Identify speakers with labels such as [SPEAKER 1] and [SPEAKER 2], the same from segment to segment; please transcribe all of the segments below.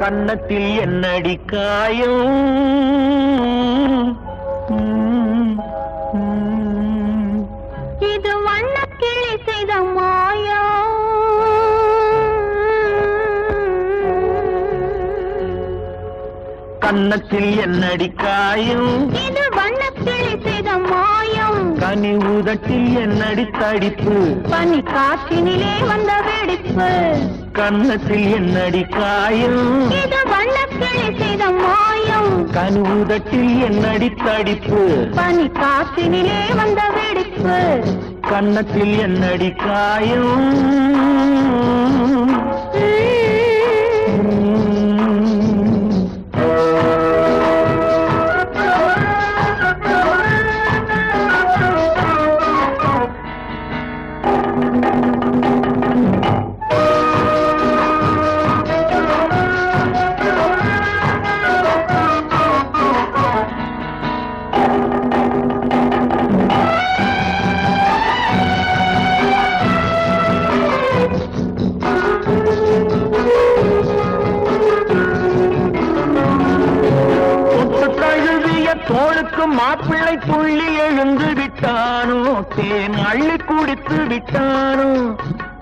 [SPEAKER 1] கன்னத்தில் என்னடி காயம்?
[SPEAKER 2] இது வண்ணக்கிளி செய்த மாயம்.
[SPEAKER 1] கன்னத்தில் என்னடி காயம்?
[SPEAKER 2] இது வண்ணக்கிளி செய்த மாயம்.
[SPEAKER 1] கனி உதட்டில் என்னடி தடிப்பு?
[SPEAKER 2] பனி காற்றினிலே வந்த வெடிப்பு.
[SPEAKER 1] கன்னத்தில் என்னடி காயம்?
[SPEAKER 2] இது வண்ணக்கிளி செய்த மாயம்.
[SPEAKER 1] கனி உதட்டில் என்னடி தடிப்பு?
[SPEAKER 2] பனி காற்றினிலே வந்த வெடிப்பு.
[SPEAKER 1] கன்னத்தில் என்னடி காயம்? தோளுக்கு மாப்பிள்ளை துள்ளி எழுந்து விட்டானோ, தேன் அள்ளி குடித்து விட்டானோ.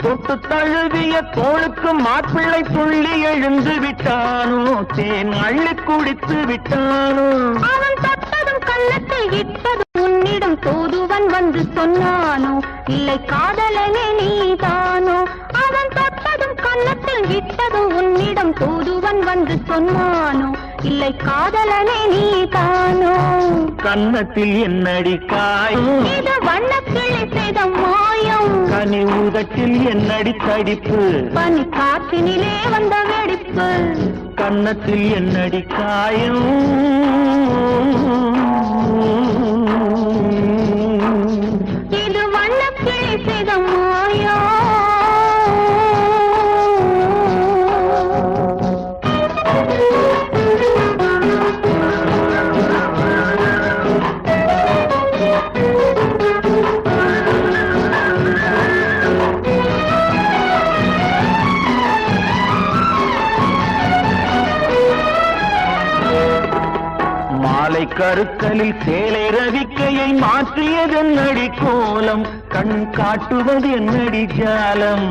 [SPEAKER 1] தொட்டு தழுவிய தோளுக்கு மாப்பிள்ளை துள்ளி எழுந்து விட்டானோ, தேன் அள்ளி குடித்து விட்டானோ.
[SPEAKER 2] அவன் தொட்டதும் கன்னத்தை இட்டதும் உன்னிடம் தூதுவன் வந்து சொன்னானோ, இல்லை காதலனே நீதானோ. அவன் தொட்டதும் கன்னத்தில் இட்டதும் உன்னிடம் தூதுவன் வந்து சொன்னானோ, இல்லை காதலனே நீதானோ.
[SPEAKER 1] கன்னத்தில் என்னடி காயம்?
[SPEAKER 2] இது வண்ணக்கிளி செய்த மாயம்.
[SPEAKER 1] கனி உதட்டில் என்னடி தடிப்பு?
[SPEAKER 2] பனி காற்றினிலே வந்த வெடிப்பு.
[SPEAKER 1] கன்னத்தில் என்னடி காயம்?
[SPEAKER 2] இது வண்ணக்கிளி செய்த மாயம்.
[SPEAKER 1] மாலை கருக்கலில் சேலை ரவிக்கையை மாற்றியதென்னடி கோலம்? கண் காட்டுவது என்னடி ஜாலம்?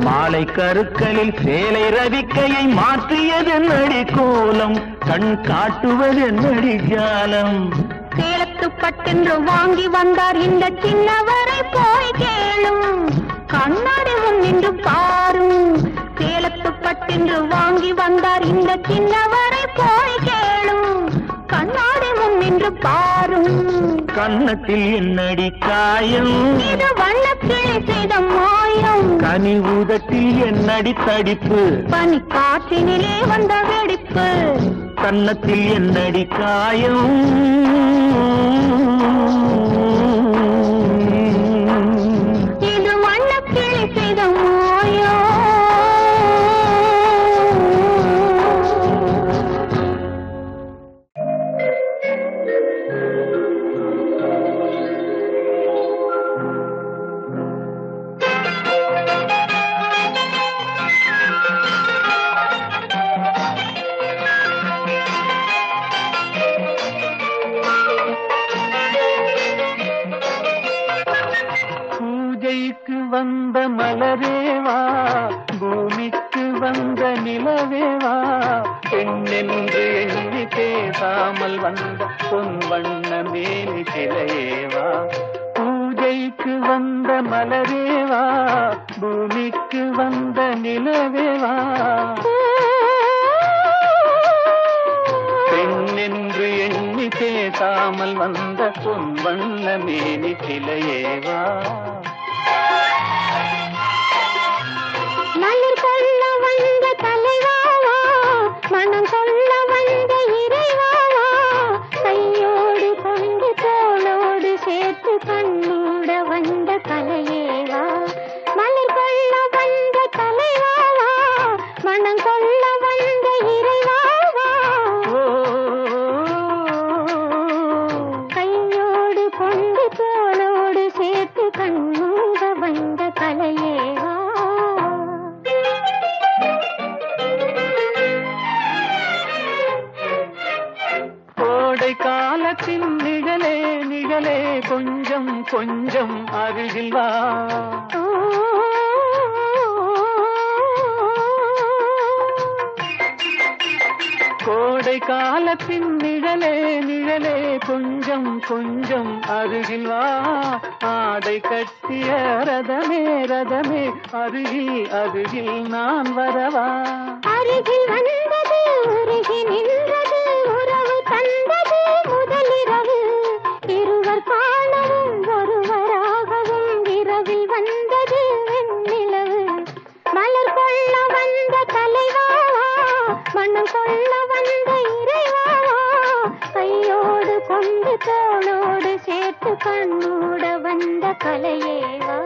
[SPEAKER 1] மாலை கருக்கலில் சேலை ரவிக்கையை மாற்றியதென்னடி கோலம்? கண் காட்டுவது என்னடி ஜாலம்?
[SPEAKER 2] சேலத்து பட்டென்று வாங்கி வந்தார் இந்த சின்னவரை போய் கேளும். கண்ணாடி முன் நின்று பாரும். சேலத்து பட்டென்று வாங்கி வந்தார் இந்த சின்னவரை போய் கேளும். கண்ணாடி முன் நின்று பாரும்.
[SPEAKER 1] கன்னத்தில் என்னடி காயம்?
[SPEAKER 2] இது வண்ணக்கிளி செய்த மாயம்.
[SPEAKER 1] கனி உதட்டில் என்னடி தடிப்பு?
[SPEAKER 2] பனி காற்றினிலே வந்த வெடிப்பு.
[SPEAKER 1] கன்னத்தில் என்னடி காயம்?
[SPEAKER 2] இது வண்ணக்கிளி செய்த மாயம்.
[SPEAKER 1] பூஜைக்கு வந்த மலரேவா, பூமிக்கு வந்த நிலவேவா, பெண்ணென்று எண்ணி பேசாமல் வந்த பொன் வண்ண மேனி சிலையேவா. பூஜைக்கு வந்த மலரேவா, பூமிக்கு வந்த நிலவேவா, பெண்ணென்று எண்ணி பேசாமல் வந்த பொன் வண்ண மேனி சிலையேவா.
[SPEAKER 2] மலர் கொள்ள வந்த தலைவாவா, மனம் கொள்ள வந்த இறைவாவா, கையோடு கொண்டு தோளோடு சேர்த்து கண்ணூட வந்த கலையேவா. மலர் கொள்ள வந்த தலைவாவா, மனம் கொள்ள வந்த இறைவாவா, கையோடு கொண்டு தோளோடு சேர்த்து கண்ணூட வந்த கலையேவா.
[SPEAKER 1] கொஞ்சம் அருகில் வா. கோடை காலத்தின் நிழலே நிழலே கொஞ்சம் கொஞ்சம் அருகில் வா. ஆடை கட்டிய ரதமே ரதமே அருகில் அருகில் நான் வரவா.
[SPEAKER 2] அருகில் வந்தது உருகி நின்றது உறவு தந்தது முதலிரவு. இருவர் காணவும் ஒருவராகவும் இரவில் வந்தது வெண்ணிலவு. மலர் கொள்ள வந்த தலைவாவா மனம் கொள்ள வந்த இறைவாவா. கையோடு கொண்டு தோளோடு சேர்த்து கண்ணூட வந்த கலையேவா.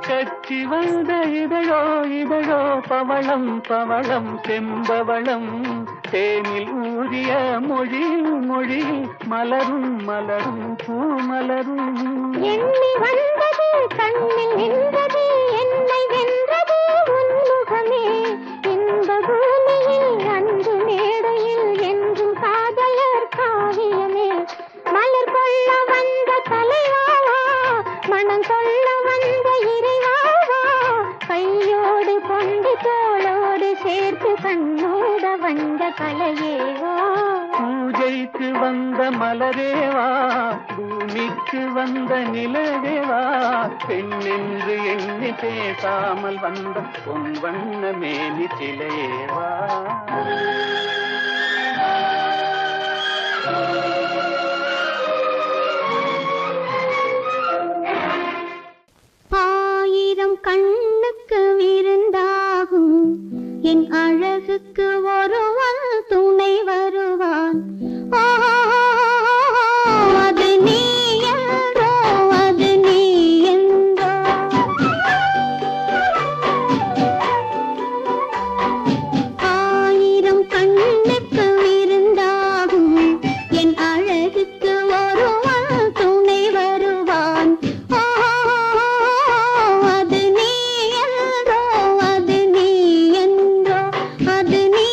[SPEAKER 1] கச்சி வந்த இதழோ இதழோ பவளம் பவளம் செம்பவளம் தேனில் ஊறிய மொழி மொழி மலரும் மலரும் பூமலரும்.
[SPEAKER 2] எண்ணி வந்தது கண்ணில் நின்றது என்னை வென்றது உன்முகமே. இன்ப பூமியில் அன்பு மேடையில் என்றும் காதலர் காவியமே. மலர் கொள்ள வந்த தலைவாவா மனம் கொள்ள வந்த இறைவாவா. கையோடு கொண்டு தோளோடு சேர்த்து கண்ணோட வந்த கலையேவா.
[SPEAKER 1] பூஜைக்கு வந்த மலரேவா பூமிக்கு வந்த நிலவேவா. பெண்ணென்று எண்ணி பேசாமல் வந்த பொன் வண்ண மேனி சிலையேவா.
[SPEAKER 2] ஆயிரம் கண்ணுக்கு விருந்தாகும் என் அழகுக்கு ஒருவன் துணை வருவான். அது நீ என்றோ அது நீ என்றோ. ஆயிரம் கண்ணுக்கு விருந்தாகும் என் அழகுக்கு ஒருவன் துணை வருவான். அது நீ என்றோ அது நீ என்றோ அது நீ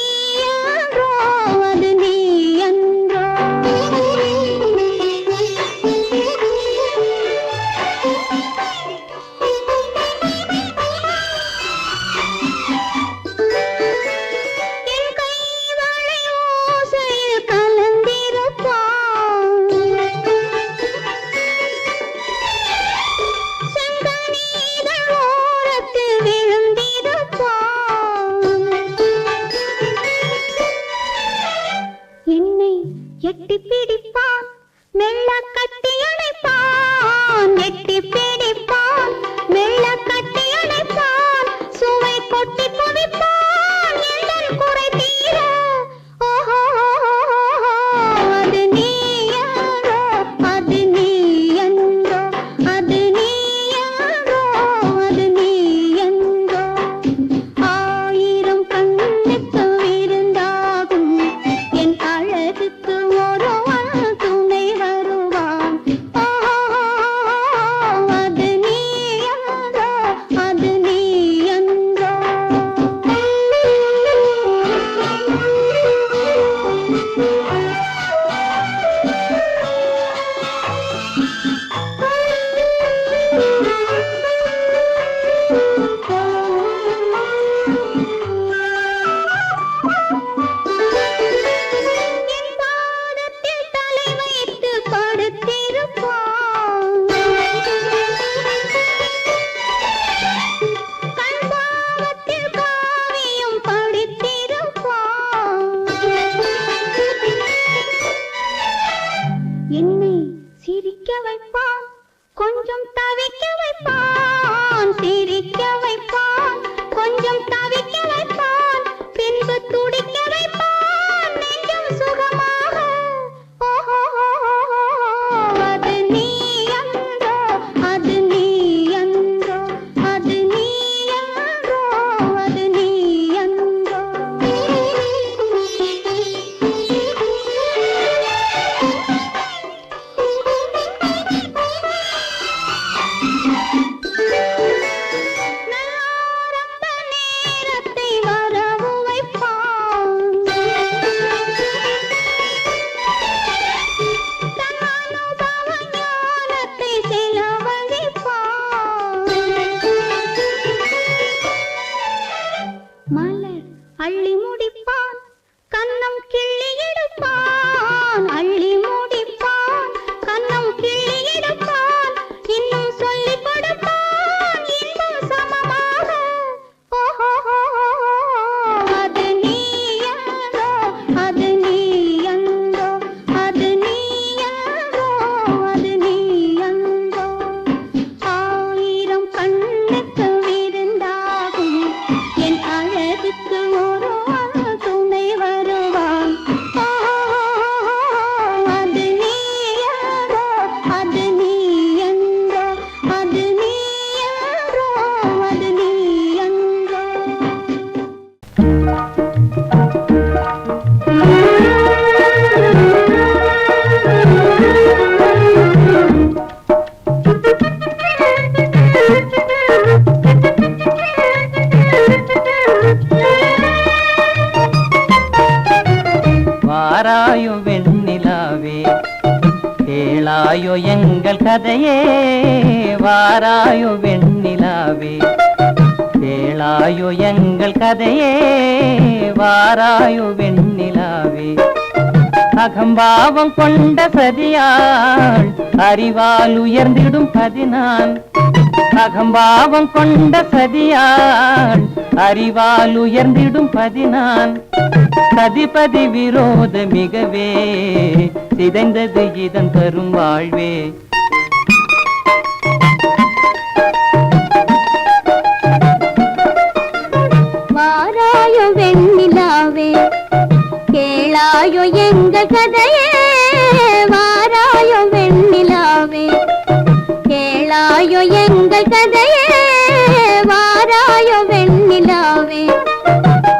[SPEAKER 2] மலர் அள்ளி முடிப்பான் கன்னம் கிள்ளி எடுப்பான் அள்ளி முடிப்பான் கன்னம் கிள்ளி எடுப்பான் இன்னும் சொல்லி கொடுப்பான் இன்னும் சமமாக ஓஹோ அது நீ என்றோ அது நீ என்றோ அது நீ என்றோ அது நீ என்றோ ஆயிரம் கண்ணுக்கு விருந்தாகும் என் அழகுக்கு ஒரு துணை வருவான் அது நீ என்றோ அது நீ என்றோ அது நீ என்றோ அது நீ என்றோ
[SPEAKER 1] வாராயோ வெண்ணிலாவே கேளாயோ எங்கள் கதையே வாராயோ வெண்ணிலாவே கேளாயோ எங்கள் கதையே வாராயோ வெண்ணிலாவே அகம்பாவம் கொண்ட சதியாள் அறிவால் உயர்ந்திடும் பதினான் அகம்பாவம் கொண்ட சதியாள் அறிவால் உயர்ந்திடும் பதினான் சதிபதி விரோத மிகவே சிதைந்தது இதன் தரும் வாழ்வே
[SPEAKER 2] வாராயோ வெண்ணிலாவே கேளாயோ எங்கள் கதையே வாராயோ வெண்ணிலாவே கேளாயோ எங்கள் கதையே வாராயோ வெண்ணிலாவே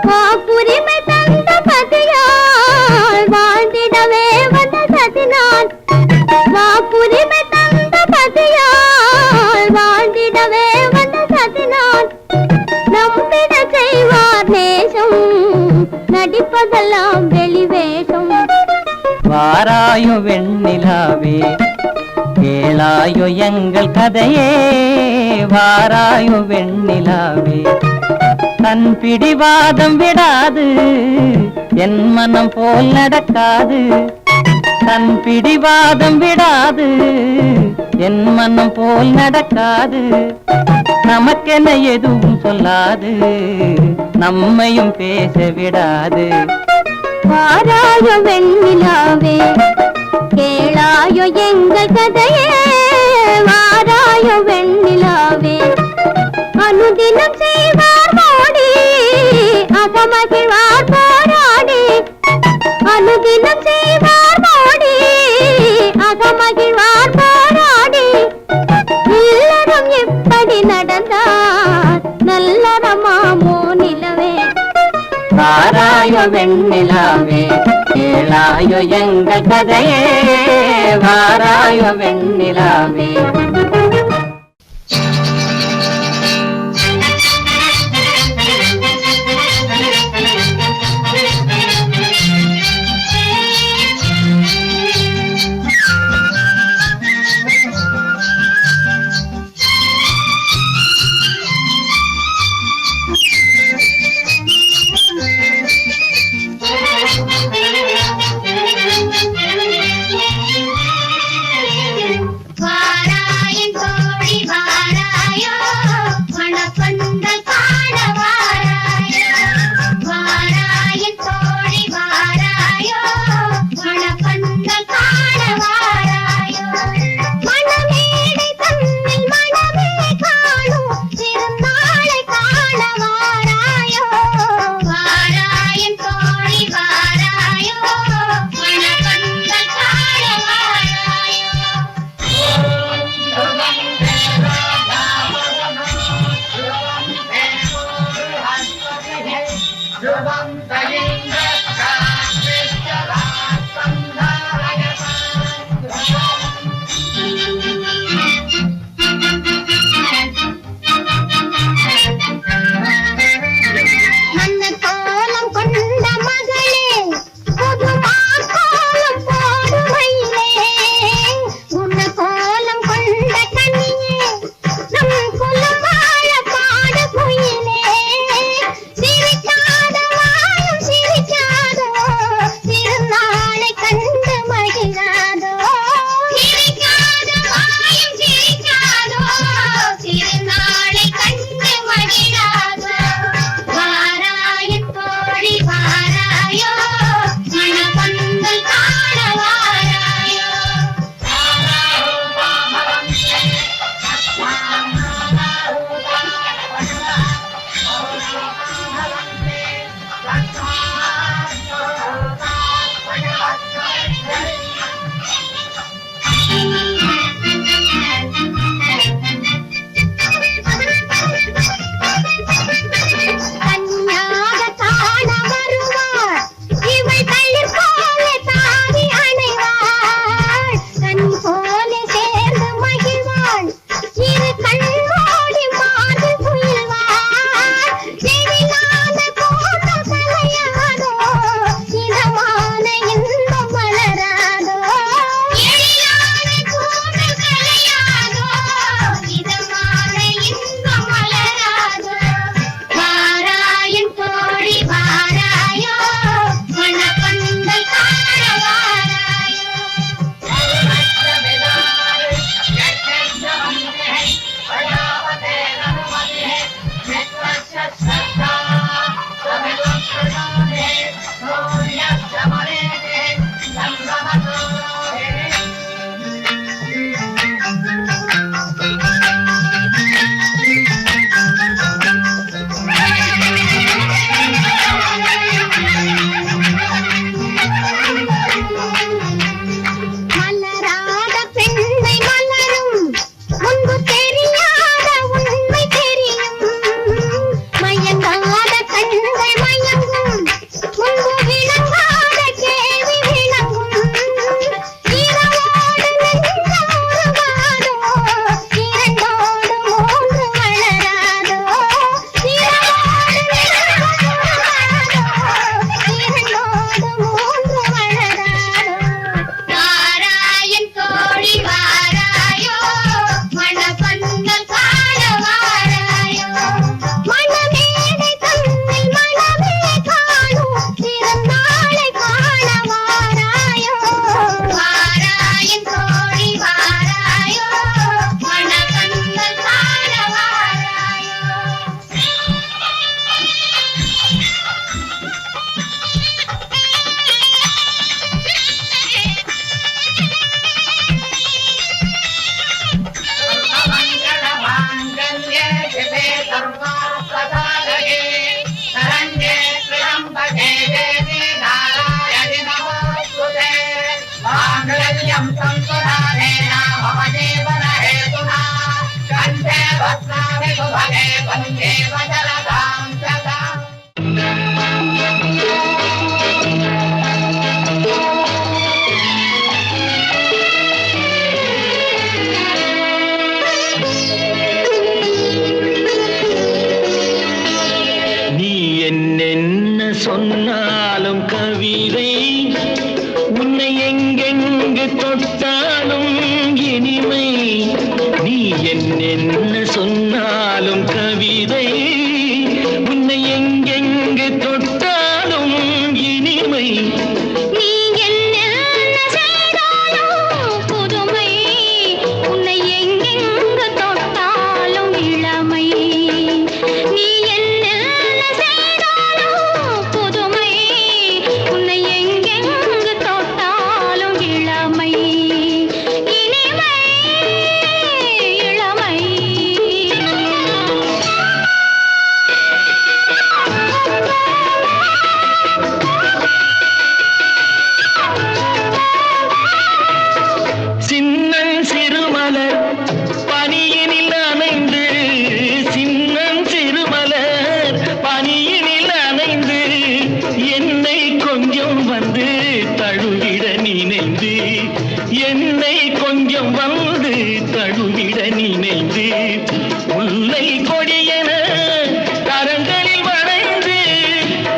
[SPEAKER 2] வாக்குரிமை தந்த பதியால் வாழ்ந்திடவே வந்த சதினான் வாக்குரிமை தந்த பதியால் வாழ்ந்திடவே வந்த சதினான் நம்பிட செய்வார் நேசம் நடிப்பதெல்லாம் வெளிவேஷம்
[SPEAKER 1] வாராயோ வெண்ணிலாவே கேளாயோ எங்கள் கதையே வாராயோ வெண்ணிலாவே தன் பிடிவாதம் விடாது என் மனம் போல் நடக்காது தன் பிடிவாதம் விடாது என் மனம் போல் நடக்காது நமக்கென எதுவும் சொல்லாது நம்மையும் பேச விடாது
[SPEAKER 2] வாராயோ வெண்ணிலாவே கேளாயோ எங்கள் கதையே வாராயோ வெண்ணிலாவே அனுதினம் செய்வார் மோடி அகமகிழ்வார் போராடி அனுதினம் செய்வார் மோடி அகமகிழ்வார் போராடி இல்லறம் எப்படி நடந்தார் நல்லறமாமோ நிலவே
[SPEAKER 1] வாராயோ வெண்ணிலாவே கேளாயோ எங்கள் கதையே வாராயோ வெண்ணிலாவே
[SPEAKER 2] சிரிக்க
[SPEAKER 3] சொன்னாலும் கவிதை உன்னை எங்கெங்கு தொட்டாலும் இனிமை நீ என்ன சொன்னாலும் கவிதை உன்னை எங்கெங்கு தொட்டாலும் இனிமை
[SPEAKER 2] நீ என்ன செய்தாலும் புதுமை உன்னை எங்கெங்கு தொட்டாலும் இளமை நீ என்ன செய்தாலும் புதுமை உன்னை எங்கெங்கு தொட்டாலும் இளமை இனிமை இளமை
[SPEAKER 3] சின்னன் சிறுமலர் பனியினில் அணைந்து சின்னன் சிறுமலர் பனியினில் அணைந்து என்னை கொஞ்சம் வந்து தழுவிட நினைந்து என்னை கொஞ்சம் வந்து தழுவிட நினைந்து முல்லை கொடியென கரங்களில் வளைந்து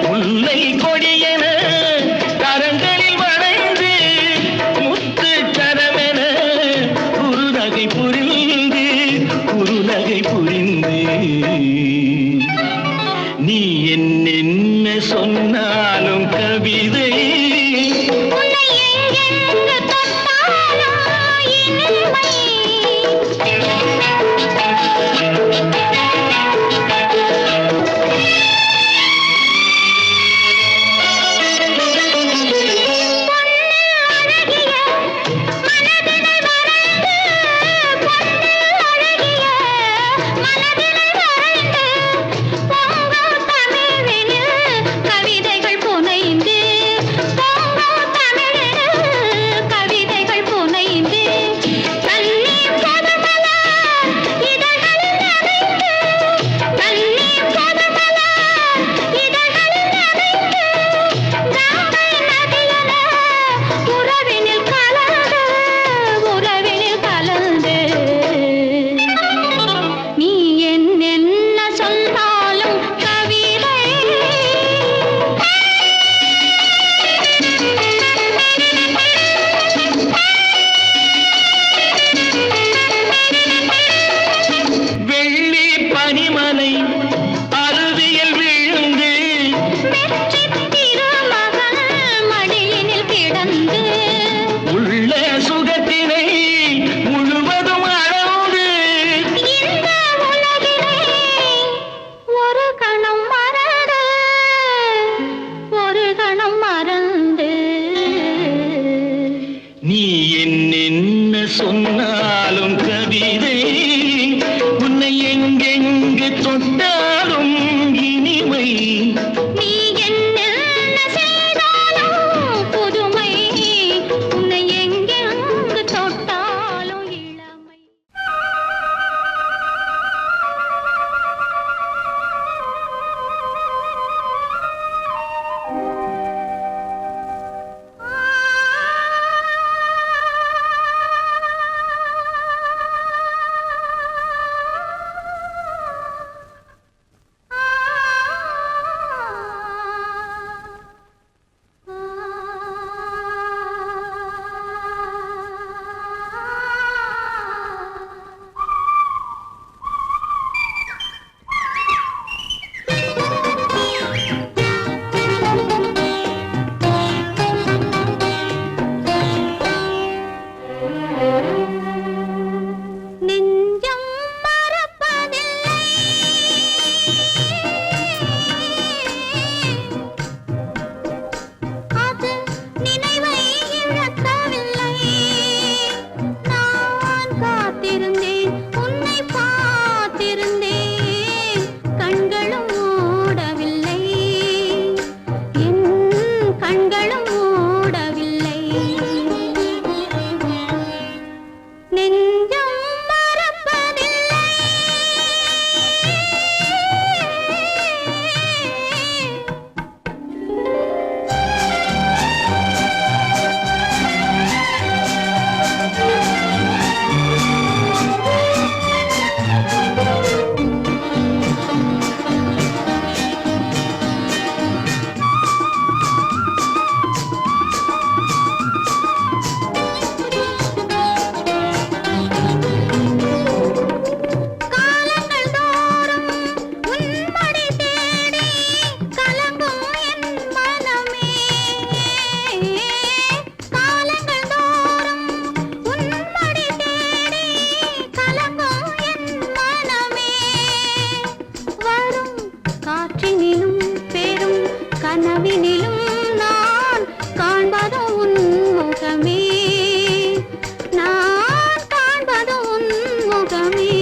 [SPEAKER 3] முல்லை கொடியென கரங்களில் வளைந்து முத்து கரமென குறுநகை புரிந்து குறுநகை புரிந்து நீ என்ன சொன்னாலும் கவிதை
[SPEAKER 2] உன்னை எங்கெங்கு தொட்டாலும் இனிமை கவிதைகள் புனைந்து கனவினிலும் நான் காண்பது உன் முகமே, நான் காண்பது உன் முகமே.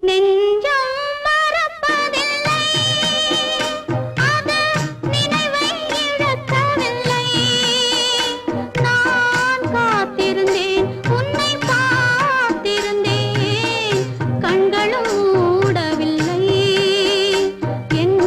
[SPEAKER 2] நெஞ்சம் மறப்பதில்லை, அது நினைவை இழக்கவில்லை. நான் காத்திருந்தேன், உன்னை பார்த்திருந்தேன், கண்களும் மூடவில்லை. என்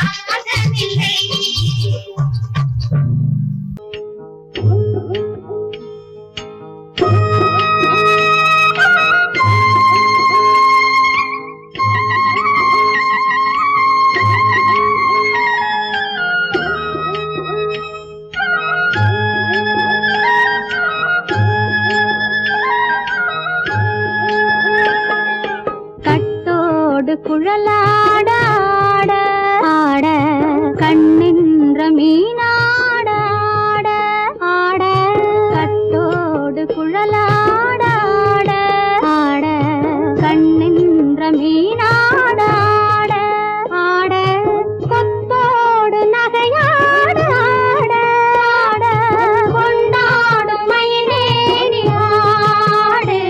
[SPEAKER 4] அதனில்லை.
[SPEAKER 2] கட்டோடு குழலாட ஆட ஆட கண்ணின்ற மீனாட ஆட ஆட கட்டோடு குழலாட ஆட ஆட கண்ணின்ற மீனாட ஆட ஆட கொத்தோடு நகையாட ஆட ஆட கொண்டாடும் மயிலேறி ஆடு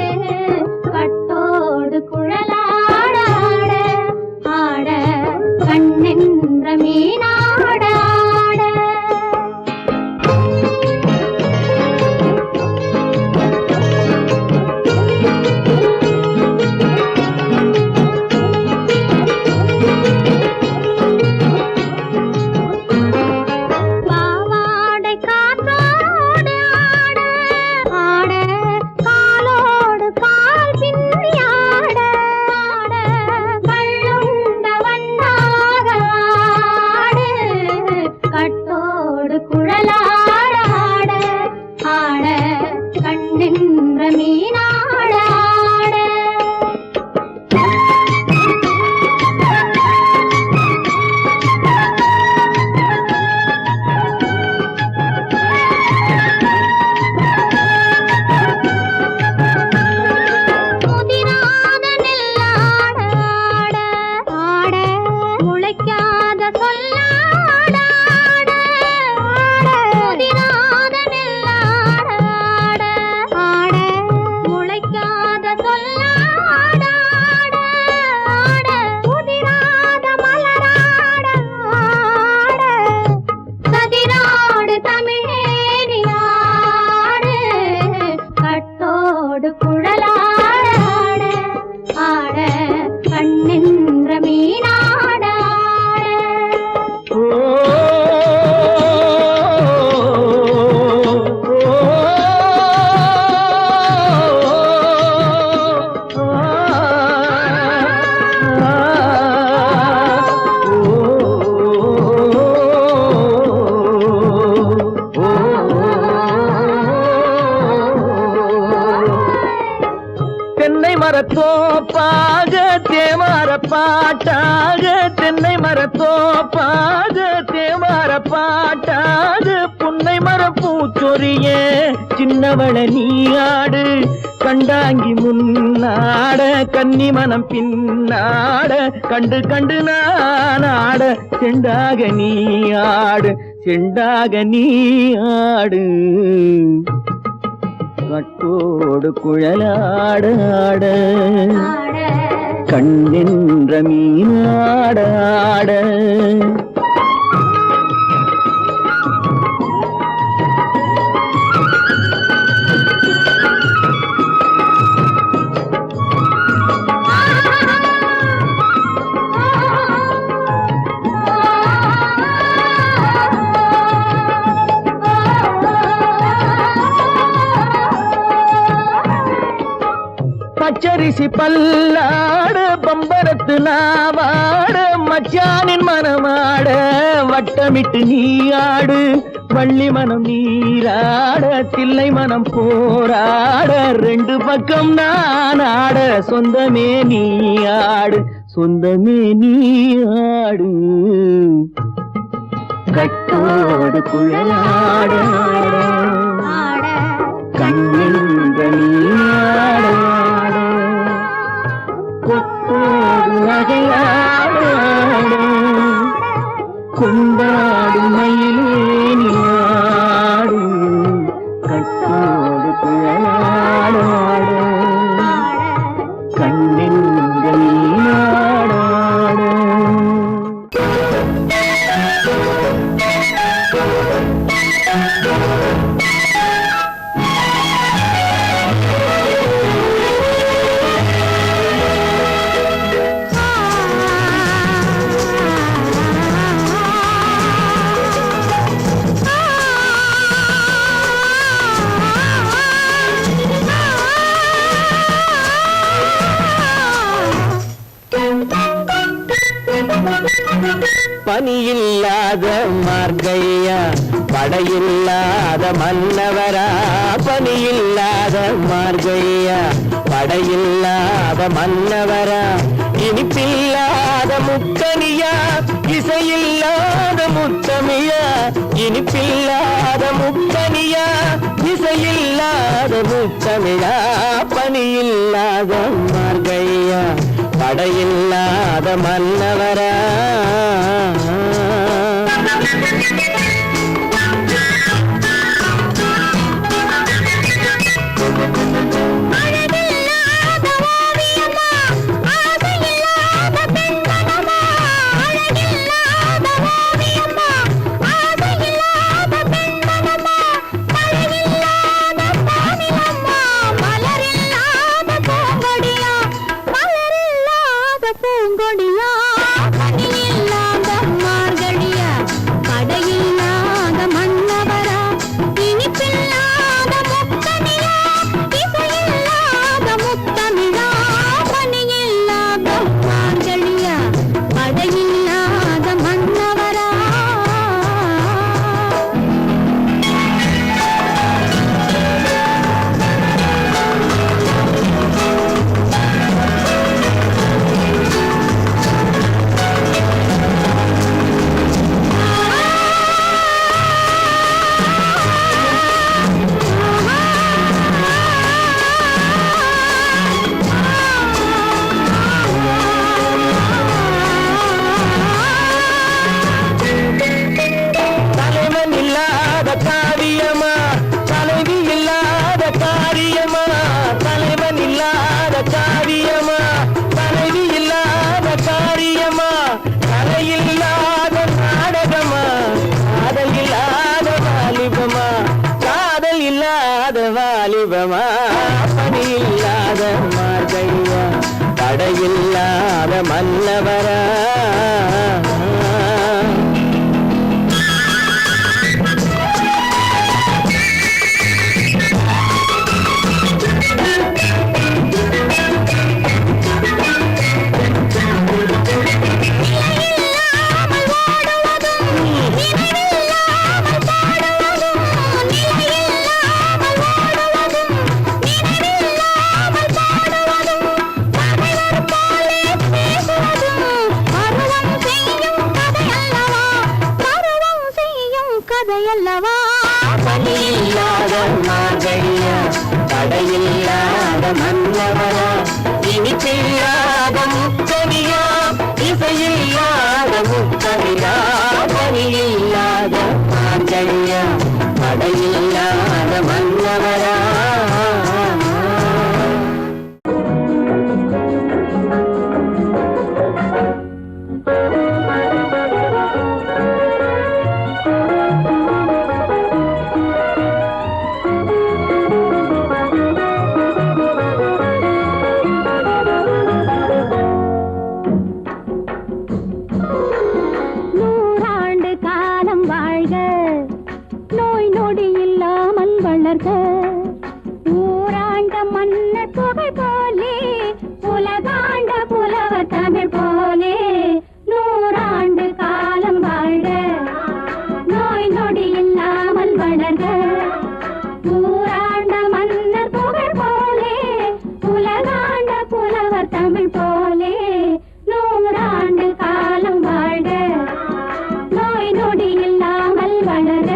[SPEAKER 2] கட்டோடு குழலாட ஆட ஆட கண்ணென்ற மீனாட ஆட பாவாடை காற்றோடு ஆட ஆட காலோடு கால் பின்னி ஆட ஆட கள்ளுண்ட வண்ணாக ஆடு கட்டோடு குழலாட ஆட ஆட கண்ணென்ற மீனாட ஆட முதிராத நெல்லாட ஆட ஆட முளைக்காத சொல்லாட ஆட ஆட முதிராத நெல்லாட ஆட ஆட முளைக்காத சொல்லாட ஆட ஆட முதிராத மலராட ஆட சதிராடு தமிழேறி ஆடு கட்டோடு குழலாட ஆட ஆட கண்ணென்ற மீனாட ஆட
[SPEAKER 3] தென்னை மரத்தோப்பாக தேமார பாட்டாக தென்னை மரத்தோப்பாக தேமார பாட்டாக புன்னை மரம் பூச்சொரிய சின்னவள நீயாடு கண்டாங்கி முன்னாட கன்னி மனம் பின்னாட கண்டு கண்டு நானாட செண்டாக நீயாடு செண்டாக நீயாடு கட்டோடு குழலாட ஆட கண்ணென்ற மீனாட ஆட பச்சரிசி பல்லாட பம்பரத்து நாவாட மச்சானின் மனமாட வட்டமிட்டு நீயாடு வள்ளி மனம் நீராட தில்லை மனம் போராட ரெண்டு பக்கம் நான் ஆட சொந்தமே நீயாடு சொந்தமே நீயாடு கட்டோடு குழலாட கண்ணென்ற நீயாட கொத்தோடு நகையாட கொண்டாடு மயிலேனியாடு கட்டோடு குழலாட கண்ணென்ற நீயாட பனியில்லாத மார்கையா படையில்லாத மன்னவரா பனியில்லாத மார்கையா படையில்லாத மன்னவரா இனிப்பில்லாத முக்கனியா இசையில்லாத முத்தமியா இனிப்பில்லாத முக்கனியா இசையில்லாத முத்தமிழா பனியில்லாத மார்கையா படையில்லாத மன்னவரா வாலிபமா பணியில்லாத மார்கையா தடையில்லாத மன்னவரா பணியில்லாத மார்கையா தடையில்லாத மன்னவரா இனிப்பில்லாத முத்தமியா இசையில்லாத முத்தமிழா பணியில்லாத மார்கையா தடையில்லாத மன்னவரா
[SPEAKER 2] ஊராண்ட மன்னர் புகழ் போலே உலகாண்ட புலவர் தமிழ் போலே நூறாண்டு காலம் வாழ்க நோய் நொடி இல்லாமல் வளர்க ஊராண்ட மன்னர் புகழ் போலே உலகாண்ட புலவர் தமிழ் போலே நூறாண்டு காலம் வாழ்க நோய் நொடி இல்லாமல் வளர்க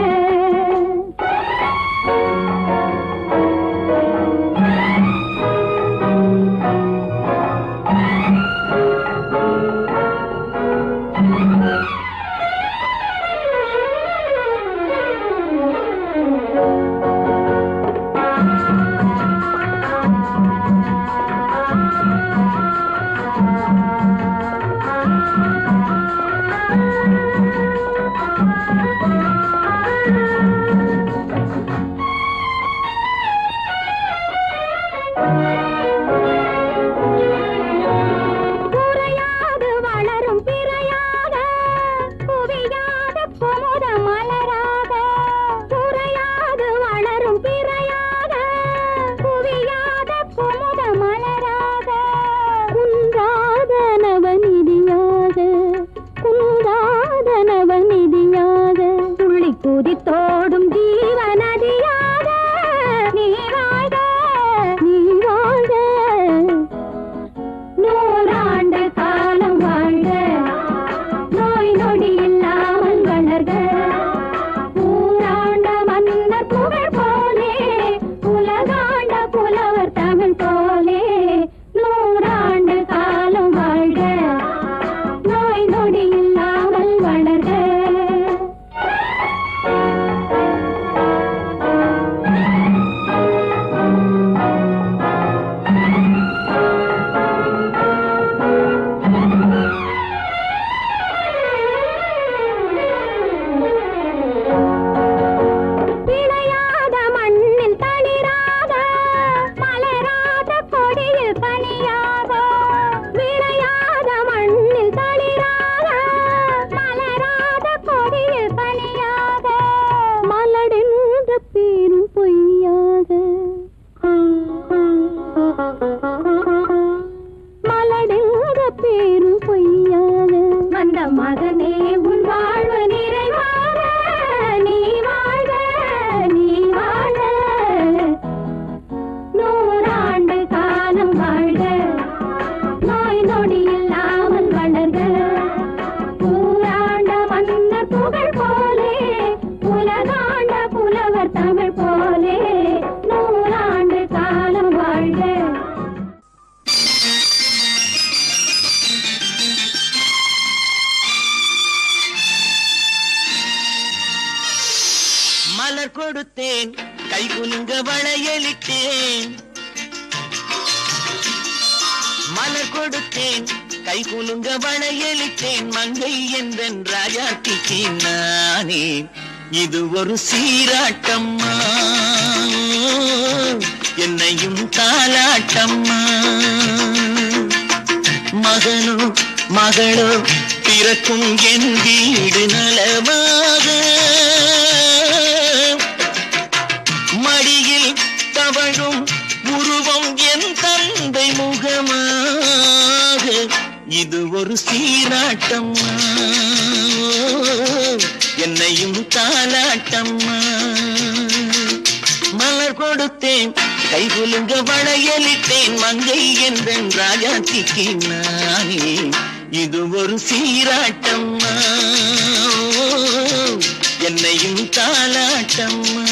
[SPEAKER 2] உன் வாழ்வு நிறைவாக நீ வாழ்க நீ வாழ நூறாண்டு காலம் வாழ்க நோய் நொடி இல்லாமல் வளர்க ஊராண்ட மன்னர் புகழ் போலே உலகாண்ட புலவர் தமிழ் போலே நூறாண்டு காலம் வாழ்க.
[SPEAKER 3] மலர் கொடுத்தேன் கை குலுங்க வளையலிட்டேன் மலர் கொடுத்தேன் கை குலுங்க வளையலிட்டேன் மங்கை என்றன் ராஜாத்திக்கு நானே இது ஒரு சீராட்டம்மா என்னையும் தாலாட்டம்மா மகனோ மகளோ பிறக்கும் என் வீடு நலமாக மடியில் தவழும் உருவம் என் தந்தை முகமாக இது ஒரு சீராட்டம்மா என்னையும் தாலாட்டம்மா மலர் கொடுத்தேன் கை குலுங்க வளையலிட்டேன் மங்கை என்றன் ராஜாத்திக்கு நானே இது ஒரு சீராட்டம்மா என்னையும் தாலாட்டம்மா.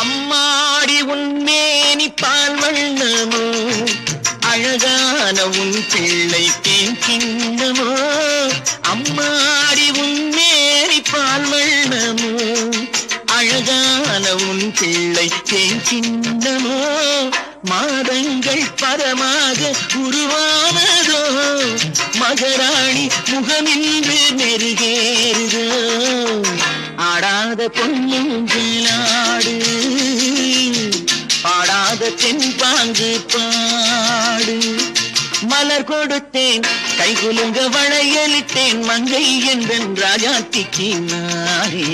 [SPEAKER 3] அம்மாடி உன்மேனி பால் வண்ணமோ அழகான உன் பிள்ளை தேன் கிண்ணமோ அம்மாடி உன்மேனி பால் வண்ணமோ அழகான உன் பிள்ளை தேன் கிண்ணமோ மாதங்கள் பரமாக உருவானதோ மகராணி முகமின்று நெருகேறுதோ ஆடாத பொன்னுங்களாடு பாடாத தென்பாங்கு பாடு மலர் கொடுத்தேன் கை குலுங்க வளையலிட்டேன் மங்கை என்றன் ராஜாத்திக்கு நானே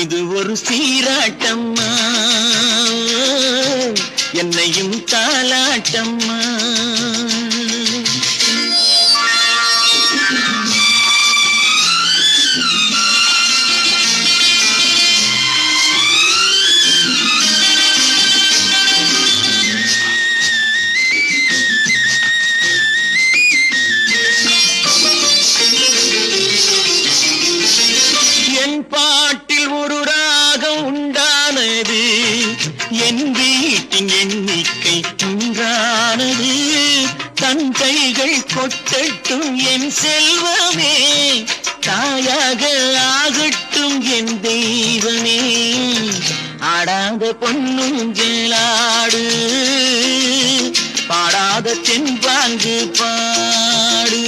[SPEAKER 3] இது ஒரு சீராட்டம்மா என்னையும் தாலாட்டம்மா. என் பாட்டில் ஒரு ராகம் உண்டானது என் வீட்டின் எண்ணிக்கை ஒன்றானது தன் கைகள் கொட்டட்டும் என் செல்வமே தாயாக ஆகட்டும் என் தெய்வமே ஆடாத பொன்னுங்களாடு பாடாத தென்பாங்கு பாடு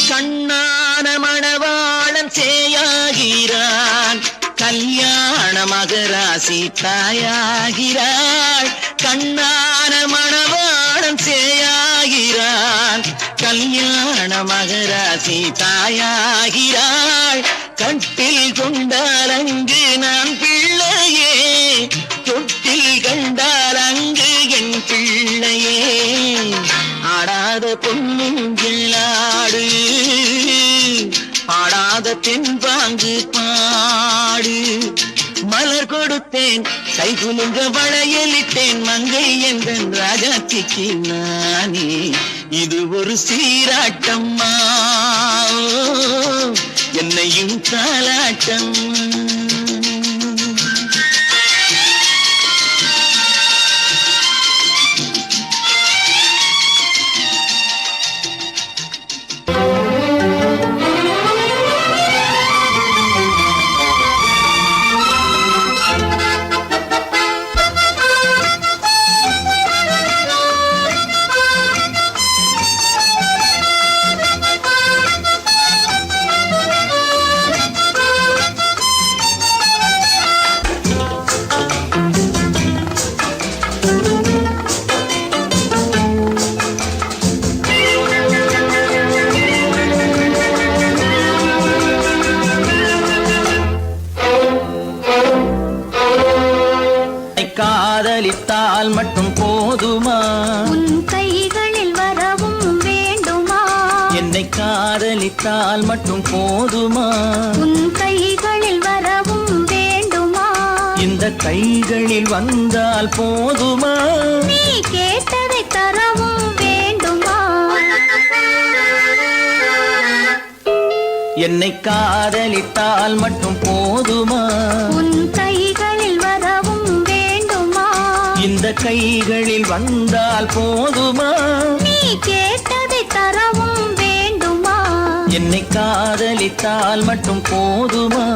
[SPEAKER 3] கண்ணான மணவாளன் சேயாகிறான் கல்யாண மகராசி தாயாகிறாள் கண்ணான மணவாளன் சேயாகிறான் கல்யாண மகராசி தாயாகிறாள் கட்டில் கொண்டால் அங்கு நான் பிள்ளையே தொட்டில் கண்டால் அங்கு என் பிள்ளையே ஆடாத பொன்னுங்களாடு பாடாத தென்பாங்கு பாடு மலர் கொடுத்தேன் கை குலுங்க வளையலிட்டேன் மங்கை என்றன் ராஜாத்திக்கு நானே இது ஒரு சீராட்டம்மா என்னையும் தாலாட்டம்மா. காதலித்தால் மட்டும் போதுமா
[SPEAKER 2] உன் கைகளில் வரவும் வேண்டுமா
[SPEAKER 3] என்னை காதலித்தால் மட்டும் போதுமா
[SPEAKER 2] உன் கைகளில் வரவும் வேண்டுமா
[SPEAKER 3] இந்த கைகளில் வந்தால் போதுமா
[SPEAKER 2] நீ கேட்டதை தரவும் வேண்டுமா
[SPEAKER 3] என்னை காதலித்தால் மட்டும் போதுமா
[SPEAKER 2] உன் கைகளில் வரவும் வேண்டுமா
[SPEAKER 3] இந்த கைகளில் வந்தால் போதுமா
[SPEAKER 2] நீ கேட்டதை தரவும் வேண்டுமா
[SPEAKER 3] என்னை காதலித்தால் மட்டும் போதுமா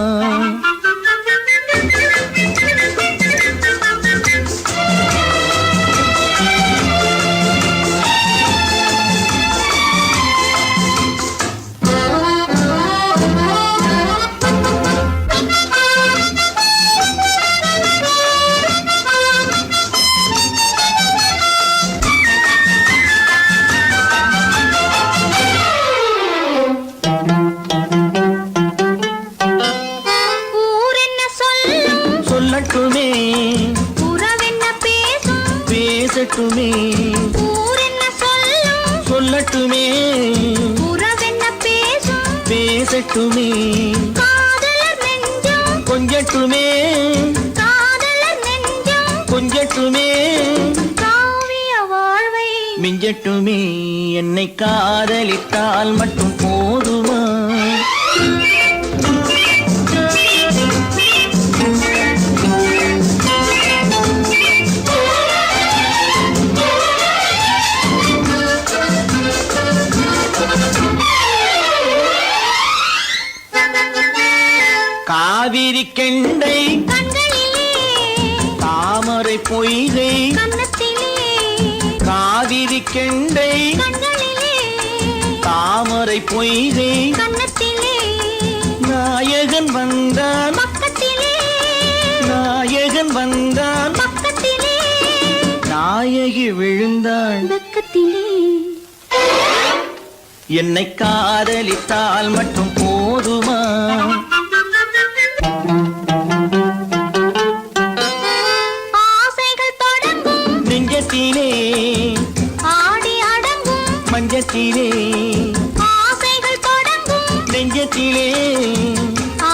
[SPEAKER 3] சொல்லட்டுமே
[SPEAKER 2] உறவென்ன பேசும்
[SPEAKER 3] பேசட்டுமே
[SPEAKER 2] ஊரென்ன சொல்லும்
[SPEAKER 3] சொல்லட்டுமே
[SPEAKER 2] உறவென்ன பேசும்
[SPEAKER 3] பேசட்டுமே
[SPEAKER 2] காதலர் நெஞ்சம்
[SPEAKER 3] கொஞ்சட்டுமே
[SPEAKER 2] காதலர் நெஞ்சம்
[SPEAKER 3] கொஞ்சட்டுமே
[SPEAKER 2] காவிய வாழ்வை
[SPEAKER 3] மிஞ்சட்டுமே என்னை காதலித்தால் மட்டும் போதுமா காவிரி கெண்டை
[SPEAKER 2] கண்களிலே
[SPEAKER 3] தாமரை பொய்கை
[SPEAKER 2] கன்னத்திலே
[SPEAKER 3] காவிரி கெண்டை
[SPEAKER 2] கண்களிலே
[SPEAKER 3] தாமரை பொய்கை
[SPEAKER 2] கன்னத்திலே
[SPEAKER 3] நாயகன் வந்தான்
[SPEAKER 2] பக்கத்திலே
[SPEAKER 3] நாயகன் வந்தான்
[SPEAKER 2] பக்கத்திலே
[SPEAKER 3] நாயகி விழுந்தாள்
[SPEAKER 2] பக்கத்திலே
[SPEAKER 3] என்னை காதலித்தால் மட்டும் போதுமா
[SPEAKER 2] ஆசைகள் தொடங்கும்
[SPEAKER 3] நெஞ்சத்திலே
[SPEAKER 2] ஆடி அடங்கும்
[SPEAKER 3] மஞ்சத்திலே
[SPEAKER 2] ஆசைகள் தொடங்கும்
[SPEAKER 3] நெஞ்சத்திலே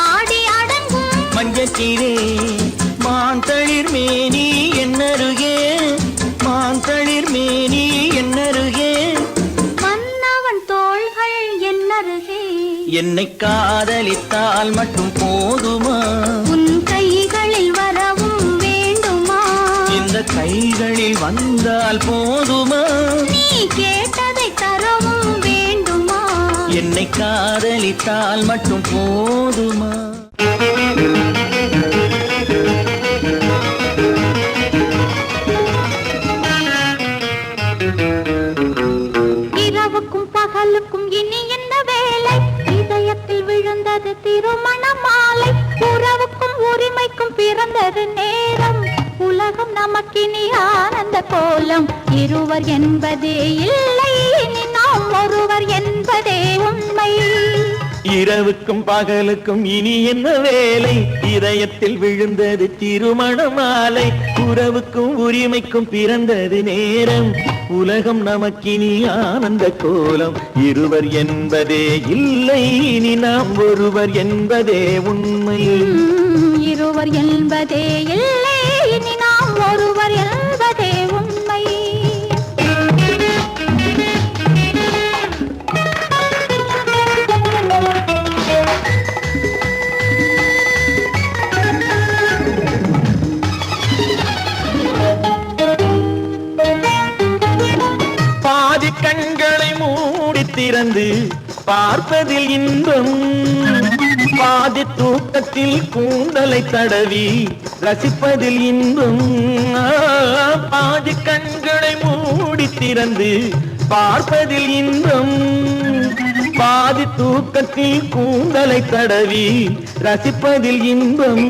[SPEAKER 2] ஆடி அடங்கும்
[SPEAKER 3] மஞ்சத்திலே மாந்தளிர் மேனி என்னருகே மாந்தளிர் மேனி என்னருகே
[SPEAKER 2] மன்னவன் தோள்கள் என்னருகே
[SPEAKER 3] என்னை காதலித்தால் மட்டும் போதுமா
[SPEAKER 2] உன் கைகளில் வரவும் வேண்டுமா
[SPEAKER 3] இந்த கைகளில் வந்தால் போதுமா
[SPEAKER 2] நீ கேட்டதை தரவும் வேண்டுமா
[SPEAKER 3] என்னை காதலித்தால் மட்டும் போதுமா
[SPEAKER 2] இரவுக்கும் பகலுக்கும் இனி என்ன வேலை இதயத்தில் விழுந்தது திருமண மாலை உறவுக்கும் உரிமைக்கும் பிறந்தது நேரம் உலகம் நமக்கினி ஆனந்த கோலம் இருவர் என்பதே இல்லை இனி நாம் ஒருவர் என்பதே உண்மை
[SPEAKER 3] இரவுக்கும் பகலுக்கும் இனி என்ன வேலை இதயத்தில் விழுந்தது திருமண மாலை உறவுக்கும் உரிமைக்கும் பிறந்தது நேரம் உலகம் நமக்கினி ஆனந்த கோலம் இருவர் என்பதே இல்லை இனி நாம் ஒருவர் என்பதே உண்மை
[SPEAKER 2] இருவர் என்பதே இல்லை இனி நாம் ஒருவர் என்பதே உண்மை
[SPEAKER 3] பாதி கண்களை மூடி திறந்து பார்ப்பதில் இன்பம் பாதி தூக்கத்தில் கூந்தலை தடவி ரசிப்பதில் இன்பம் பாதி கண்களை மூடி திறந்து பார்ப்பதில் இன்பம் பாதி தூக்கத்தில் கூந்தலை தடவி ரசிப்பதில் இன்பம்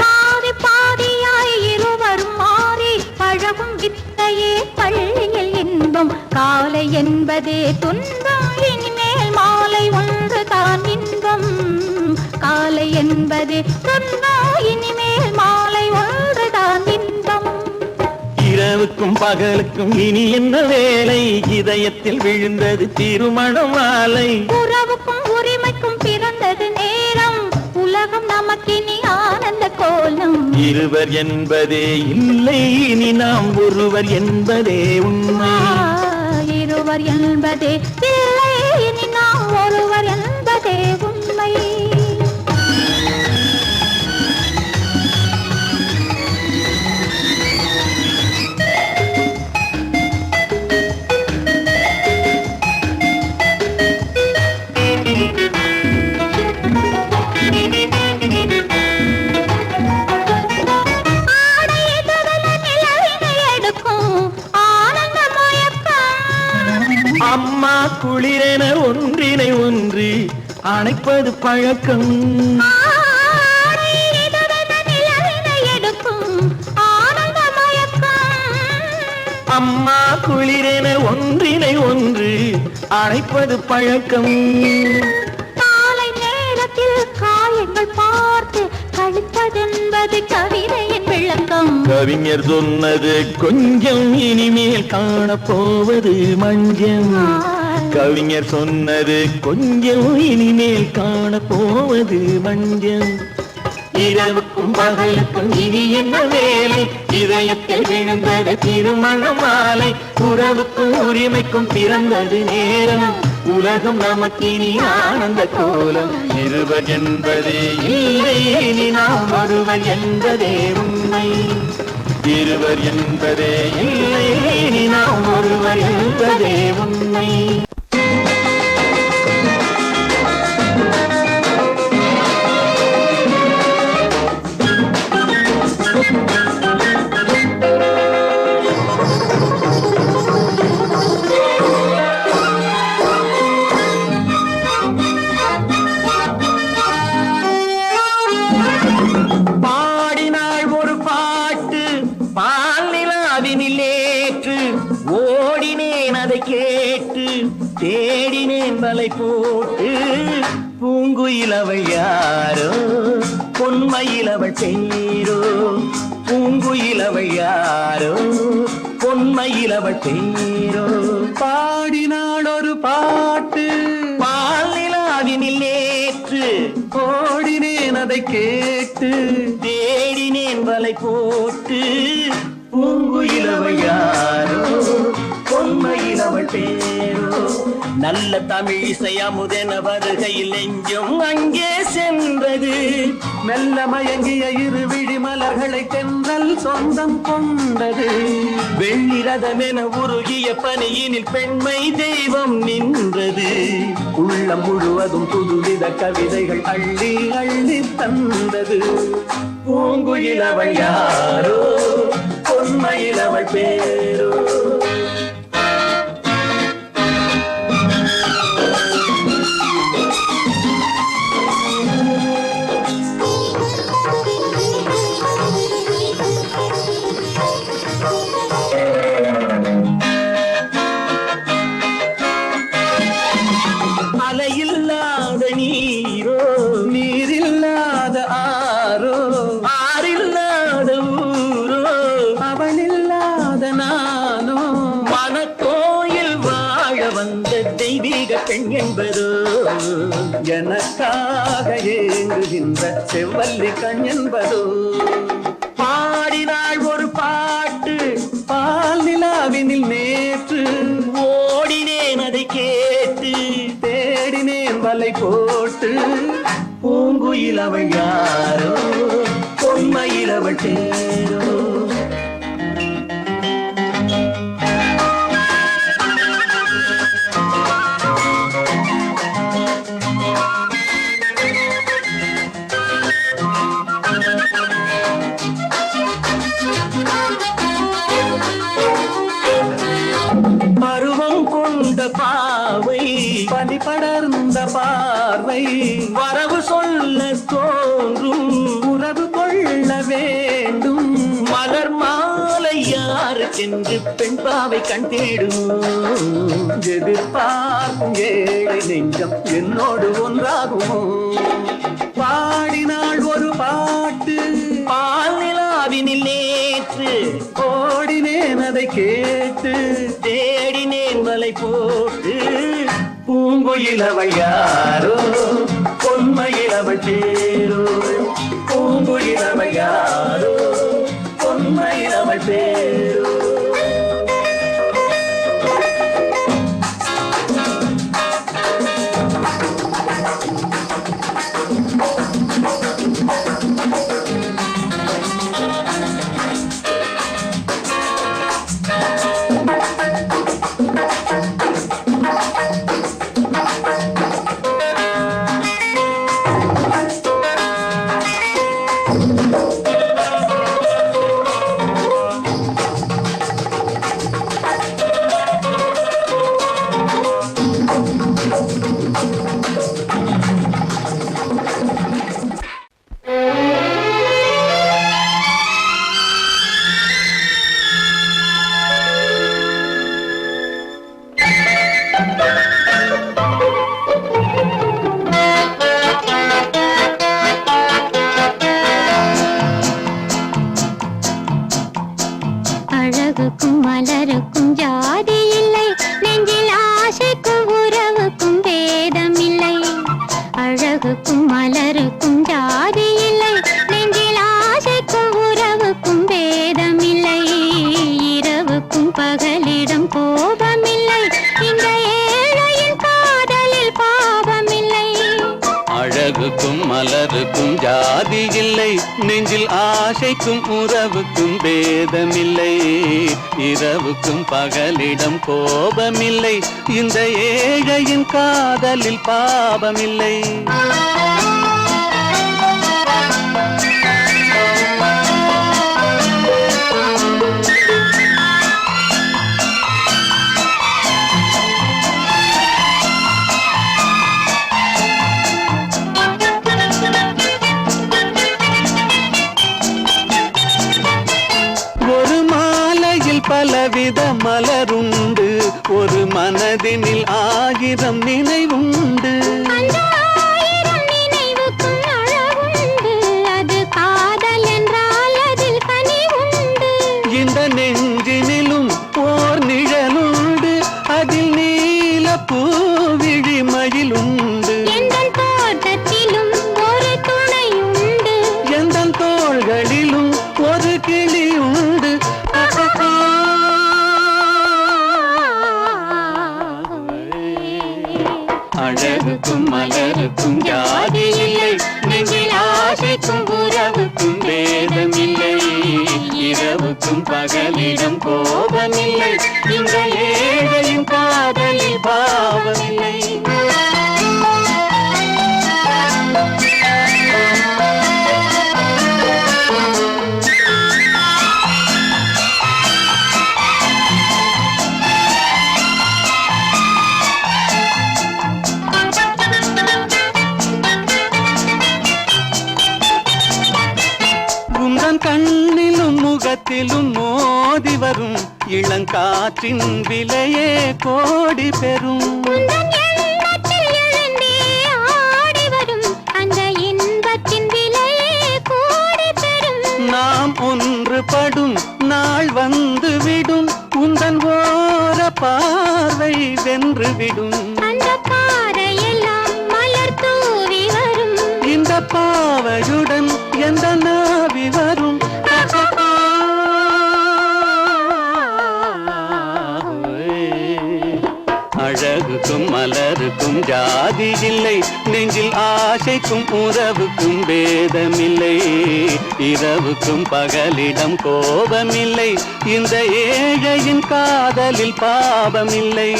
[SPEAKER 2] பாதி பாதியாய் இருவரும் மாறி பழகும் வித்தையே பள்ளியில் இன்பம் காலை என்பதே துன்பம் இனிமேல் மாலை ஒன்றுதான் இன்பம் காலை என்பதே துன்பம் இனிமேல் மாலை ஒன்றுதான் இன்பம்
[SPEAKER 3] இரவுக்கும் பகலுக்கும் இனி என்ன வேலை இதயத்தில் விழுந்தது திருமண மாலை
[SPEAKER 2] உறவுக்கும் உரிமைக்கும் பிறந்தது நேரம் உலகம் நமக்கினி ஆனந்த கோலம்
[SPEAKER 3] இருவர் என்பதே இல்லை இனி நாம் ஒருவர் என்பதே உண்மை
[SPEAKER 2] இருவர் என்பதே இல்லை இனி நாம் ஒருவர் என்பதே உண்மை
[SPEAKER 3] அம்மா குளிரென ஒன்றினை ஒன்று அணைப்பது பழக்கம் அம்மா குளிரென ஒன்றினை ஒன்று அணைப்பது பழக்கம்
[SPEAKER 2] காலை நேரத்தில் காயங்கள் பார்த்து கழிப்பதென்பது கவிதையின் விளக்கம்
[SPEAKER 3] கவிஞர் சொன்னது கொஞ்சம் இனிமேல் காணப்போவது மஞ்சம் கவிஞர் சொன்னது கொஞ்சம் இனிமேல் காணப்போவது மஞ்சம் இரவுக்கும் பகலுக்கும் இனி என்ன வேலை இதயத்தில் விழுந்தது திருமண மாலை உறவுக்கும் உரிமைக்கும் பிறந்தது நேரம் உலகம் நமக்கினி ஆனந்த கோலம் இருவர் என்பதே இல்லை இனி நாம் ஒருவர் என்பதே உண்மை இருவர் என்பதே இல்லை இனி நாம் ஒருவர் என்பதே உண்மை தேடினேன் வலை போட்டு பூங்குயிலவள் யாரோ பொன்மயிலவள் பேரோ பூங்குயிலவள் யாரோ பொன்மயிலவள் பேரோ பாடினாள் ஒரு பாட்டு பால் நிலாவினில் நேற்று ஓடினேன் அதை கேட்டு தேடினேன் வலை போட்டு பூங்குயிலவள் யாரோ பொன்மயிலவள் பேரோ நல்ல தமிழ் இசை அமுதென வருகையில் நெஞ்சும் அங்கே சென்றது மெல்ல மயங்கிய இரு விழி மலர்களை தென்றல் சொந்தம் கொண்டது வெள்ளிரதமென உருகிய பனியினில் பெண்மை தெய்வம் நின்றது உள்ளம் முழுவதும் புதுவித கவிதைகள் அள்ளி அள்ளி தந்தது பூங்குயிலவள் யாரோ பொன்மயிலவள் பேரோ அலையில்லாத நீரோ நீரில்லாத ஆரோ ஆறில்லாத ஊரோ அவளில்லாத நானோ மனக்கோயில் வாழ வந்த தெய்வீக பெண் என்பதோ எனக்காக ஏங்குகின்ற செவ்வல்லி கண் என்பதோ பாடினாள் ஒரு பாட்டு பால் நிலாவினில் நேற்று ஓடினேன் அதை கேட்டு தேடினேன் வலை போட்டு பூங்குயிலவள் யாரோ பொன்மயிலவள் பேரோ பருவம் கொண்ட பாவை பனி படர்ந்த பார்வை வரவு சொல்ல தோன்றும் உறவு கொள்ள வேண்டும் மலர் மாலை யாருக்கென்று பெண் பாவை கண் தேடும் எதிர்பார்க்கும் ஏழை நெஞ்சம் என்னோடு ஒன்றாகுமோ பாடினாள் ஒரு பாட்டு பால் நிலாவினில் நேற்று ஓடினேன் அதை பூங்குயிலவள் யாரோ பொன்மையிலவள் பேரோ பூங்குயிலவள் யாரோ பொன்மையிலவள் பேரோ
[SPEAKER 2] அழகுக்கும் மலருக்கும் ஜாதி இல்லை, நெஞ்சில் ஆசைக்கும் உறவுக்கும் பேதமில்லை. அழகுக்கும் மலருக்கும் ஜாதி இல்லை, நெஞ்சில் ஆசைக்கும் உறவுக்கும் பேதமில்லை. இரவுக்கும் பகலிடம் கோபமில்லை, இந்த ஏழையின் காதலில் பாவமில்லை.
[SPEAKER 3] அழகுக்கும் மலருக்கும் ஜாதி இல்லை, நெஞ்சில் ஆசைக்கும் உறவுக்கும் பேதமில்லை. இரவுக்கும் பகலிடம் கோபமில்லை, இந்த ஏழையின் காதலில் பாவமில்லை. பலவித மலருண்டு, ஒரு மனதினில் 1000 நினைவுண்டு.
[SPEAKER 2] அந்த 1000 நினைவுக்கும் அழகுண்டு, அது காதல் என்றால் அதில் கனிவுண்டு.
[SPEAKER 3] இந்த நெஞ்சினிலும் ஓர் நிழலுண்டு, அதில் நீல பூவிழி மயிலுண்டு.
[SPEAKER 2] எந்தன் தோட்டத்திலும் ஒரு துணையுண்டு,
[SPEAKER 3] எந்தன் தோள்களிலும் ஒரு கிளியுண்டு. அழகுக்கும் மலருக்கும் ஜாதி இல்லை, நெஞ்சில் ஆசைக்கும் உறவுக்கும் பேதமில்லை. இரவுக்கும் பகலிடம் கோபமில்லை, இந்த ஏழையின் காதலில் பாவமில்லை. கண்ணிலும் முகத்திலும் மோதி வரும் இளங்காற்றின் விலையே கோடி பெறும். நாம் ஒன்றுபடும் நாள் வந்து விடும், உந்தன் ஓர பார்வை வென்றுவிடும். இந்த பாவையுடன் எந்த நாவி வரும். அழகுக்கும் மலருக்கும் ஜாதி இல்லை, நெஞ்சில் ஆசைக்கும் உறவுக்கும் பேதமில்லை. இரவுக்கும் பகலிடம் கோபமில்லை, இந்த ஏழையின் காதலில் பாவமில்லை.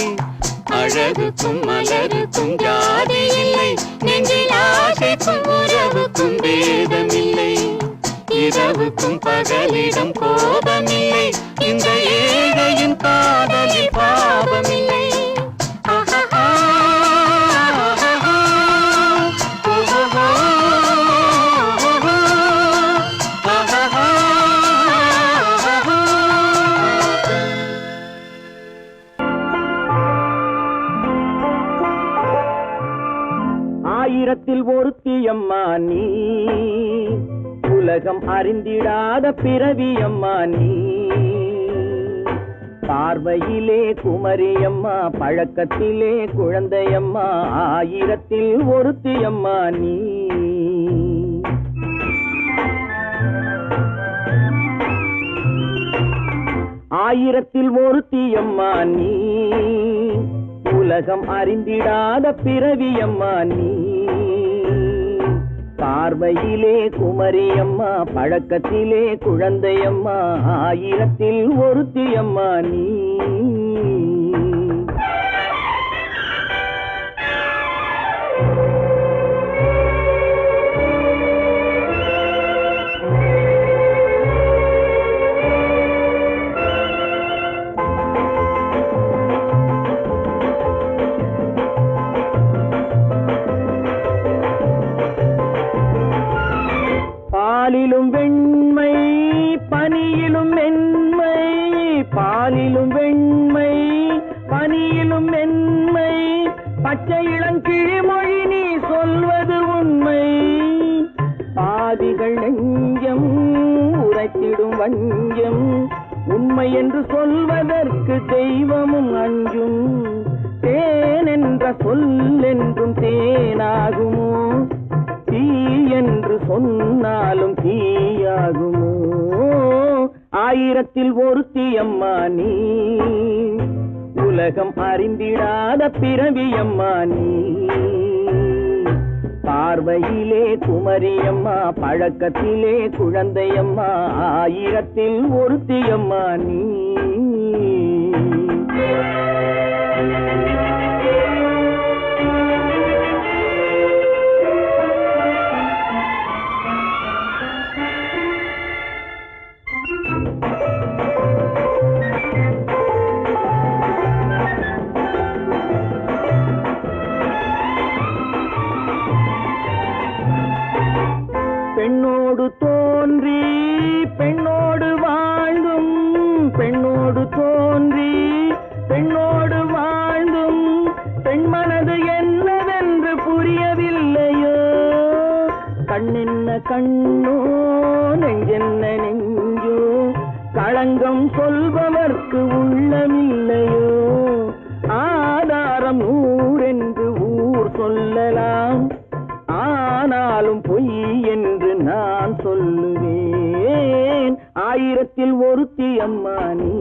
[SPEAKER 3] அழகுக்கும் மலருக்கும் ஜாதி இல்லை, நெஞ்சில் ஆசைக்கும் உறவுக்கும் பேதமில்லை. இரவுக்கும் பகலிடம் கோபமில்லை, இந்த ஏழையின் காதலில் பாவமில்லை. ஆயிரத்தில் ஒருத்தியம்மா நீ, உலகம் அறிந்திடாத பிறவியம்மா நீ. பார்வையிலே குமரியம்மா, பழக்கத்திலே குழந்தையம்மா, ஆயிரத்தில் ஒருத்தியம்மா நீ. ஆயிரத்தில் ஒருத்தியம்மா நீ, உலகம் அறிந்திடாத பிறவியம்மா நீ. பார்வையிலே குமரியம்மா, பழக்கத்திலே குழந்தையம்மா, ஆயிரத்தில் ஒருத்தியம்மா நீ. பாலிலும் வெண்மை பனியிலும் மென்மை, பாலிலும் வெண்மை பனியிலும் மென்மை, பச்சை இளங்கிழிமொழி நீ சொல்வது உண்மை. பாதிகள் நெஞ்சம் உரைத்திடும் வஞ்சம், உண்மை என்று சொல்வதற்கு தெய்வமும் அஞ்சும். தேன் என்ற சொல் என்றும் தேனாகுமோ, தீ என்று சொன்னாலும் தீயாகுமோ. ஆயிரத்தில் ஒருத்தியம்மா நீ, உலகம் அறிந்திடாத பிறவியம்மா நீ. பார்வையிலே குமரியம்மா, பழக்கத்திலே குழந்தையம்மா, ஆயிரத்தில் ஒருத்தியம்மா நீ. பெண்ணோடு தோன்றி பெண்ணோடு வாழ்ந்தும், பெண்ணோடு தோன்றி பெண்ணோடு வாழ்ந்தும், பெண் மனது என்னவென்று புரியவில்லையோ. கண்ணென்ன கண்ணோ, நெஞ்சென்ன நெஞ்சோ, களங்கம் சொல்பவர்க்கு உள்ளமில்லையோ. ஆதாரம் ஊரென்று ஊர் சொல்லலாம், ஆனாலும் பொய் என்று நான் சொல்லுவேன். ஆயிரத்தில் ஒருத்தியம்மா நீ,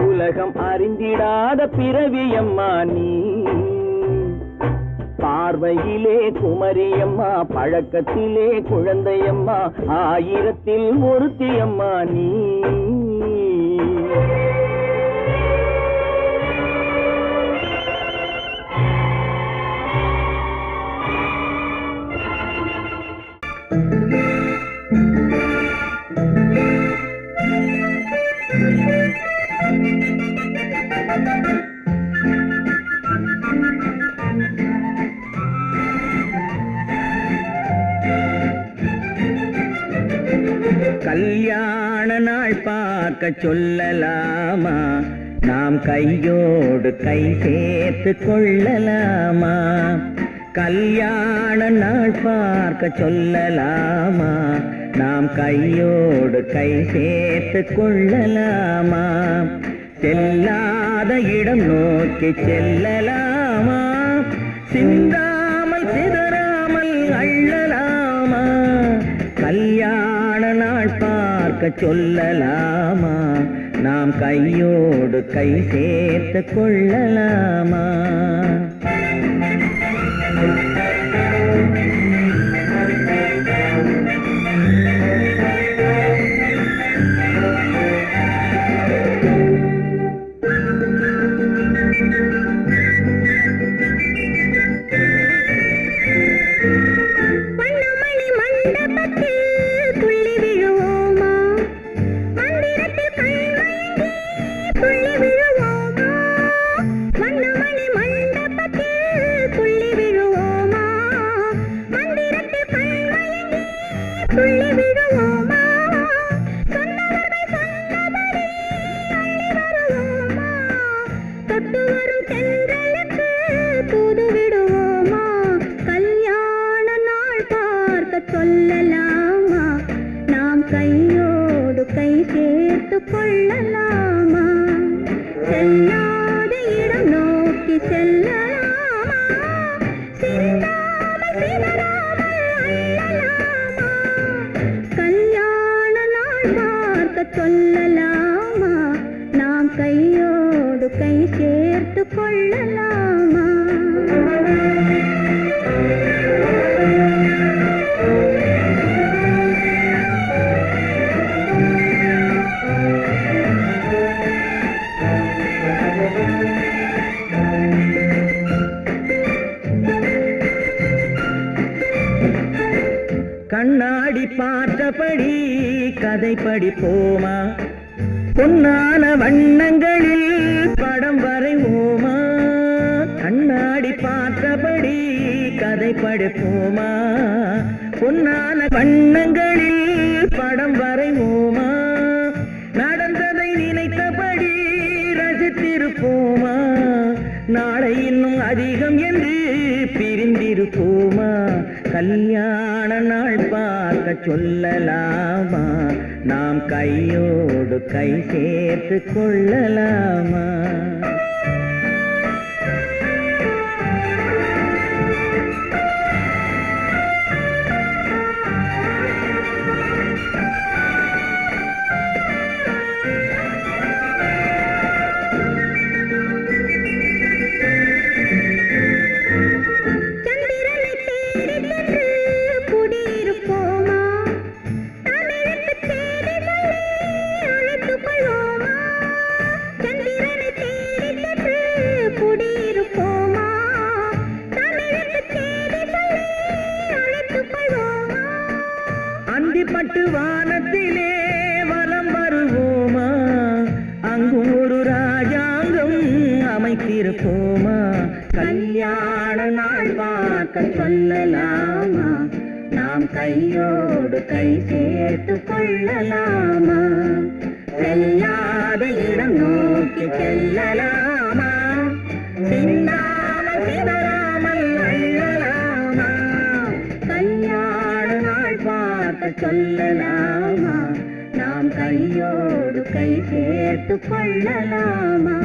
[SPEAKER 3] உலகம் அறிந்திடாத பிறவியம்மா நீ. பார்வையிலே குமரியம்மா, பழக்கத்திலே குழந்தையம்மா, ஆயிரத்தில் ஒருத்தியம்மா நீ. கல்யாண நாள் பார்க்க சொல்லலாமா, நாம் கையோடு கை சேர்த்து கொள்ளலாமா. கல்யாண நாள் பார்க்க சொல்லலாமா, நாம் கையோடு கை சேர்த்து கொள்ளலாமா. செல்லாத இடம் நோக்கி செல்லலாமா, சிந்தாமல் சிதறாமல் அள்ளலாமா. கல்யாண நாள் பார்க்க சொல்லலாமா, நாம் கையோடு கை சேர்த்து கொள்ளலாமா.
[SPEAKER 2] சொல்லலாமா, நாம் கையோடு கை சேர்த்து கொள்ளலாமா.
[SPEAKER 3] கண்ணாடி பார்த்தபடி கதை படிப்போமா பொன்னான வண்ணங்களில் படம் வரைவோமா கண்ணாடி பார்த்தபடி கதை படிப்போமா பொன்னான வண்ணங்களில் படம் வரைவோமா நடந்ததை நினைத்தபடி ரசித்திருப்போமா நாளை இன்னும் அதிகம் என்று பிரிந்திருப்போமா கல்யாண நாள் பார்க்க சொல்லலாமா நாம் கையோடு கை சேர்த்து கொள்ளலாமா அந்திப்பட்டு வானத்திலே வலம் வருவோமா அங்கு ஒரு ராஜாங்கம் அமைத்திருப்போமா கல்யாண நாள் பார்க்க சொல்லலாமா நாம் கையோடு கை சேர்த்து கொள்ளலாமா செல்லாத இடம் நோக்கி செல்லலாமா சின்னாமல் சிதறாமல் அள்ளலாமா கல்யாண நாள் பார்க்க சொல்லலாமா நாம் கையோடு கை சேர்த்து கொள்ளலாமா